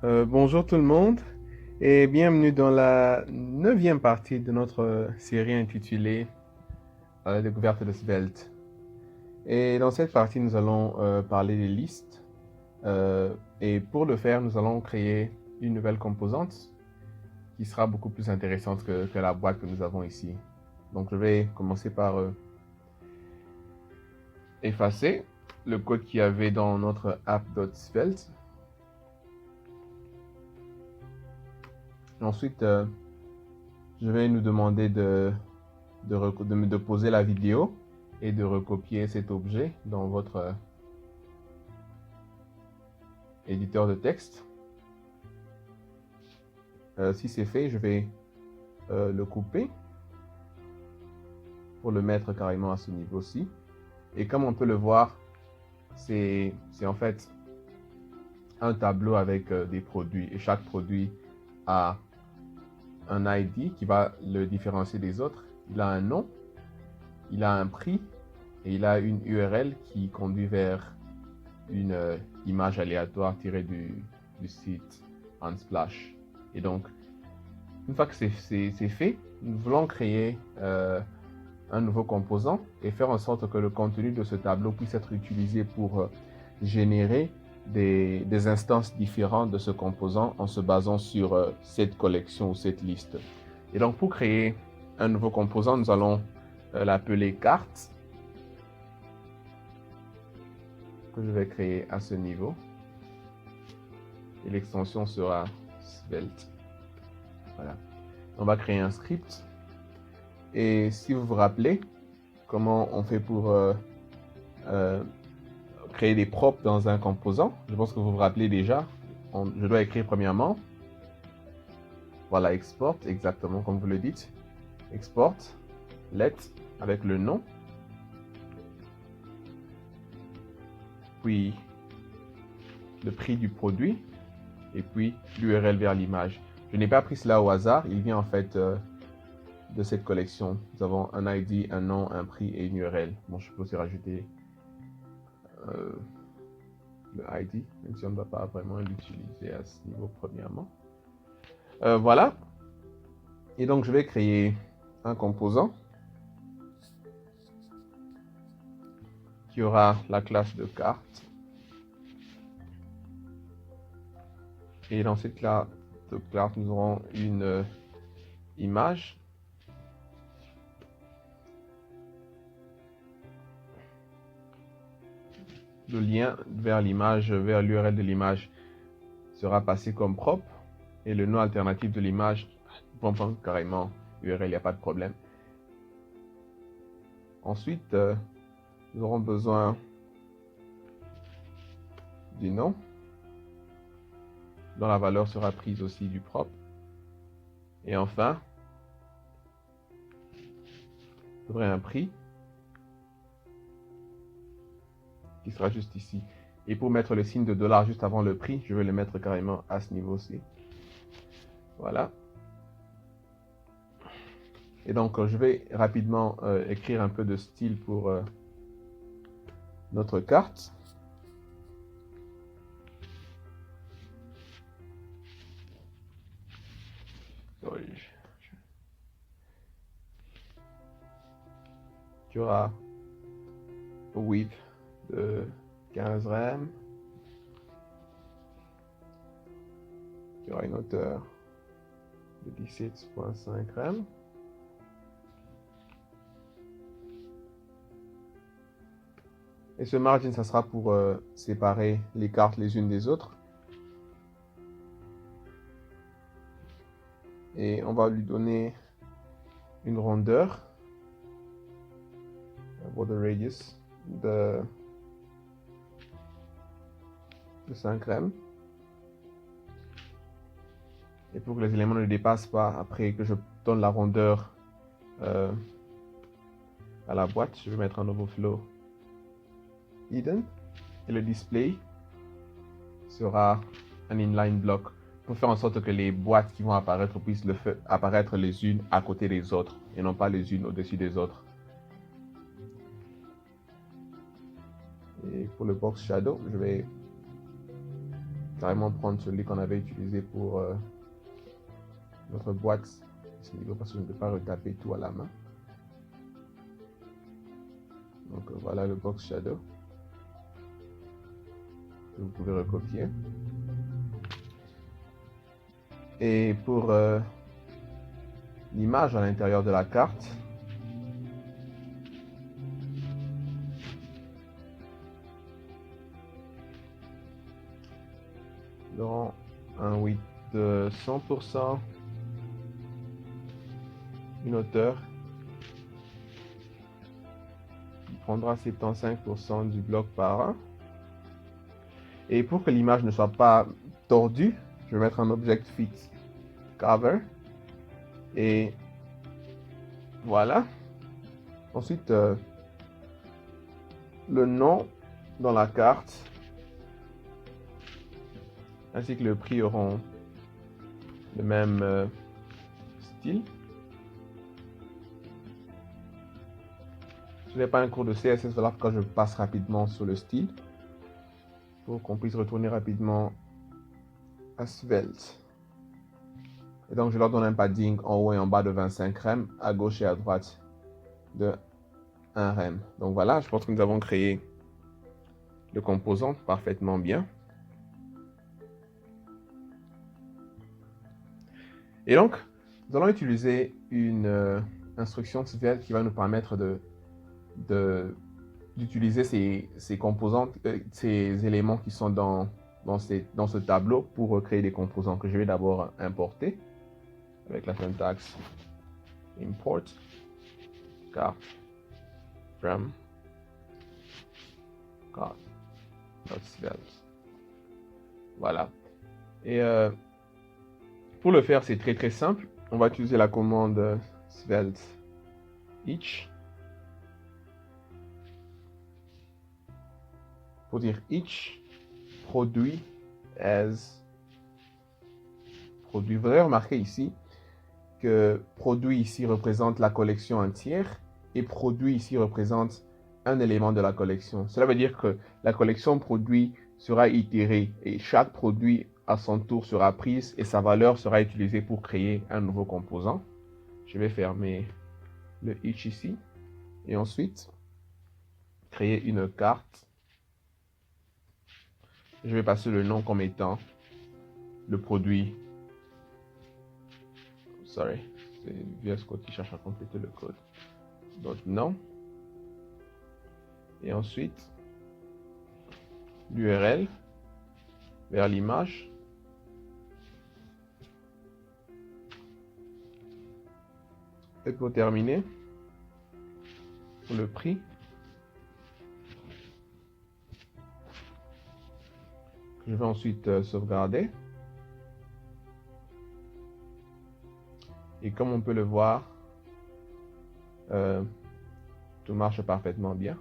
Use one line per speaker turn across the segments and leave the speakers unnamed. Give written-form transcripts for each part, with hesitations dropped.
Bonjour tout le monde et bienvenue dans la neuvième partie de notre série intitulée Découverte de Svelte. Et dans cette partie, nous allons parler des listes. Et pour le faire, nous allons créer une nouvelle composante qui sera beaucoup plus intéressante que la boîte que nous avons ici. Donc je vais commencer par effacer le code qu'il y avait dans notre app.svelte. Ensuite, je vais nous demander de poser la vidéo et de recopier cet objet dans votre éditeur de texte. Si c'est fait, je vais le couper pour le mettre carrément à ce niveau-ci. Et comme on peut le voir, c'est en fait un tableau avec des produits. Et chaque produit a un ID qui va le différencier des autres. Il a un nom, il a un prix et il a une URL qui conduit vers une image aléatoire tirée du site Unsplash. Et donc, une fois que c'est fait, nous voulons créer un nouveau composant et faire en sorte que le contenu de ce tableau puisse être utilisé pour générer des instances différentes de ce composant en se basant sur cette collection ou cette liste. Et donc, pour créer un nouveau composant, nous allons l'appeler carte, que je vais créer à ce niveau. Et l'extension sera Svelte. Voilà. On va créer un script. Et si vous vous rappelez comment on fait pour créer des props dans un composant, je pense que vous vous rappelez déjà. Je dois écrire premièrement. Voilà, export, exactement comme vous le dites. Export, let, avec le nom. Puis le prix du produit. Et puis l'URL vers l'image. Je n'ai pas pris cela au hasard. Il vient en fait de cette collection. Nous avons un ID, un nom, un prix et une URL. Bon, je peux aussi rajouter le ID, même si on ne va pas vraiment l'utiliser à ce niveau premièrement. Voilà. Et donc, je vais créer un composant qui aura la classe de carte. Et dans cette classe de carte, nous aurons une image. Le lien vers l'image, vers l'URL de l'image sera passé comme propre. Et le nom alternatif de l'image, carrément, URL, il n'y a pas de problème. Ensuite, nous aurons besoin du nom, dont la valeur sera prise aussi du propre. Et enfin, j'aurai un prix qui sera juste ici. Et pour mettre le signe de dollar juste avant le prix, je vais le mettre carrément à ce niveau-ci. Voilà. Et donc, je vais rapidement écrire un peu de style pour notre carte. Tu auras width de 15 rem. Tu auras une hauteur de 17,5 rem. Et ce margin, ça sera pour séparer les cartes les unes des autres. Et on va lui donner une rondeur, border radius de 5 rem. Et pour que les éléments ne dépassent pas, après que je donne la rondeur à la boîte, je vais mettre un overflow hidden. Et le display sera un inline block pour faire en sorte que les boîtes qui vont apparaître puissent apparaître les unes à côté des autres et non pas les unes au-dessus des autres. Et pour le box shadow, je vais carrément prendre celui qu'on avait utilisé pour notre boîte à ce niveau parce que je ne peux pas retaper tout à la main. Donc voilà le box shadow. Vous pouvez recopier. Et pour l'image à l'intérieur de la carte, dans un width de 100%, une hauteur qui prendra 75% du bloc par 1. Et pour que l'image ne soit pas tordue, je vais mettre un object fit cover. Et voilà. Ensuite, le nom dans la carte ainsi que le prix auront le même style. Ce n'est pas un cours de CSS, voilà pourquoi je passe rapidement sur le style pour qu'on puisse retourner rapidement à Svelte. Et donc je leur donne un padding en haut et en bas de 25 rem, à gauche et à droite de 1 rem. Donc voilà, je pense que nous avons créé le composant parfaitement bien. Et donc, nous allons utiliser une instruction Svelte qui va nous permettre d'utiliser ces composants, ces éléments qui sont dans ce tableau pour créer des composants que je vais d'abord importer avec la syntaxe import carte from carte.svelte. Voilà. Et pour le faire, c'est très simple. On va utiliser la commande svelte each pour dire each produit as produit. Vous allez remarquer ici que produit ici représente la collection entière et produit ici représente un élément de la collection. Cela veut dire que la collection produit sera itérée et chaque produit à son tour sera prise et sa valeur sera utilisée pour créer un nouveau composant. Je vais fermer le each ici et ensuite créer une carte. Je vais passer le nom comme étant le produit. Sorry, c'est VS Code qui cherche à compléter le code. Donc non. Et ensuite l'URL vers l'image. Et pour terminer, pour le prix, je vais ensuite sauvegarder. Et comme on peut le voir, tout marche parfaitement bien.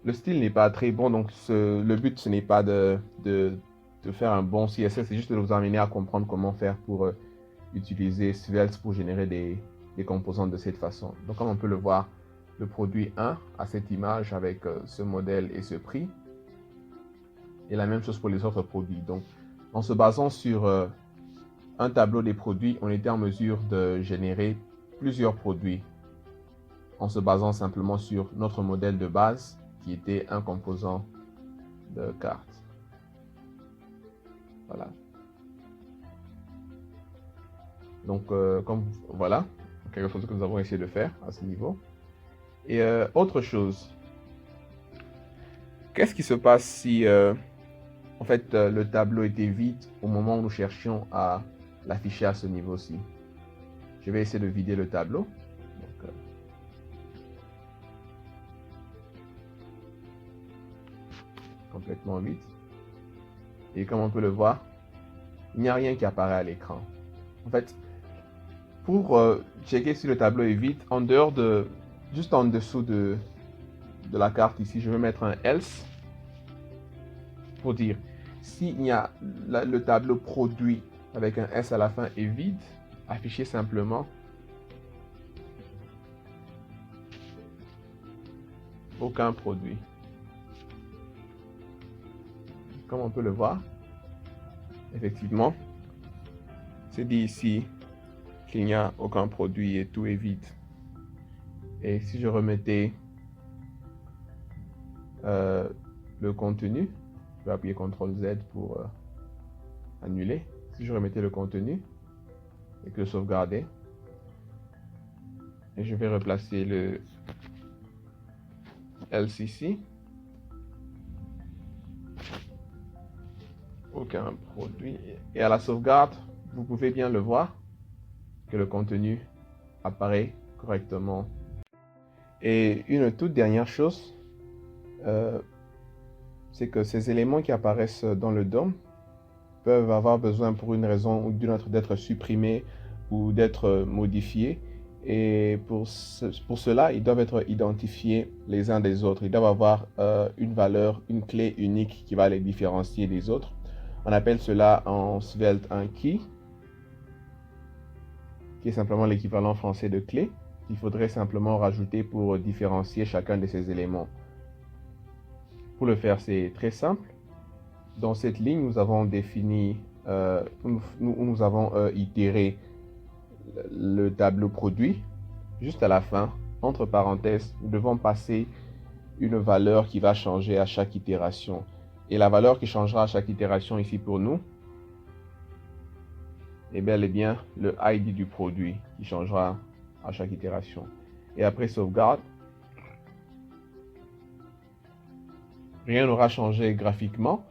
Le style n'est pas très bon, donc le but ce n'est pas de faire un bon CSS, c'est juste de vous amener à comprendre comment faire pour utiliser Svelte pour générer des composants de cette façon. Donc comme on peut le voir, le produit 1 a cette image avec ce modèle et ce prix. Et la même chose pour les autres produits. Donc en se basant sur un tableau des produits, on était en mesure de générer plusieurs produits en se basant simplement sur notre modèle de base qui était un composant de carte. Voilà. Donc, voilà, quelque chose que nous avons essayé de faire à ce niveau. Et autre chose, qu'est-ce qui se passe si, en fait, le tableau était vide au moment où nous cherchions à l'afficher à ce niveau-ci? Je vais essayer de vider le tableau. Donc, complètement vide. Et comme on peut le voir, il n'y a rien qui apparaît à l'écran. En fait, pour checker si le tableau est vide, en dehors de, juste en dessous de la carte ici, je vais mettre un else pour dire s'il y a le tableau produit avec un S à la fin est vide, affichez simplement aucun produit. Comme on peut le voir, effectivement, c'est dit ici qu'il n'y a aucun produit et tout est vide. Et si je remettais le contenu, je vais appuyer CTRL Z pour annuler. Si je remettais le contenu et que je sauvegardais, et je vais replacer le LCC, aucun produit. Et à la sauvegarde, vous pouvez bien le voir que le contenu apparaît correctement. Et une toute dernière chose, c'est que ces éléments qui apparaissent dans le DOM peuvent avoir besoin pour une raison ou d'une autre d'être supprimés ou d'être modifiés. Et pour cela, ils doivent être identifiés les uns des autres. Ils doivent avoir une valeur, une clé unique qui va les différencier des autres. On appelle cela en Svelte un key, qui est simplement l'équivalent français de clé. Il faudrait simplement rajouter pour différencier chacun de ces éléments. Pour le faire, c'est très simple. Dans cette ligne, nous avons défini, nous avons itéré le tableau produit. Juste à la fin, entre parenthèses, nous devons passer une valeur qui va changer à chaque itération. Et la valeur qui changera à chaque itération ici pour nous, est bel et bien le ID du produit qui changera à chaque itération. Et après sauvegarde, rien n'aura changé graphiquement,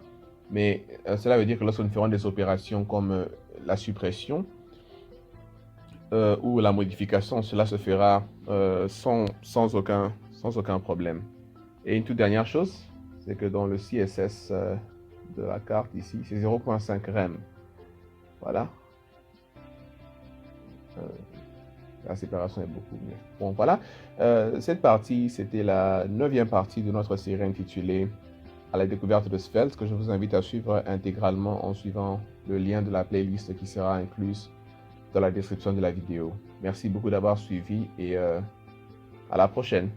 mais cela veut dire que lorsque nous ferons des opérations comme la suppression ou la modification, cela se fera sans aucun problème. Et une toute dernière chose, c'est que dans le CSS de la carte ici, c'est 0.5 rem. Voilà. La séparation est beaucoup mieux. Bon, voilà. Cette partie, c'était la 9e partie de notre série intitulée à la découverte de Svelte, que je vous invite à suivre intégralement en suivant le lien de la playlist qui sera incluse dans la description de la vidéo. Merci beaucoup d'avoir suivi et à la prochaine.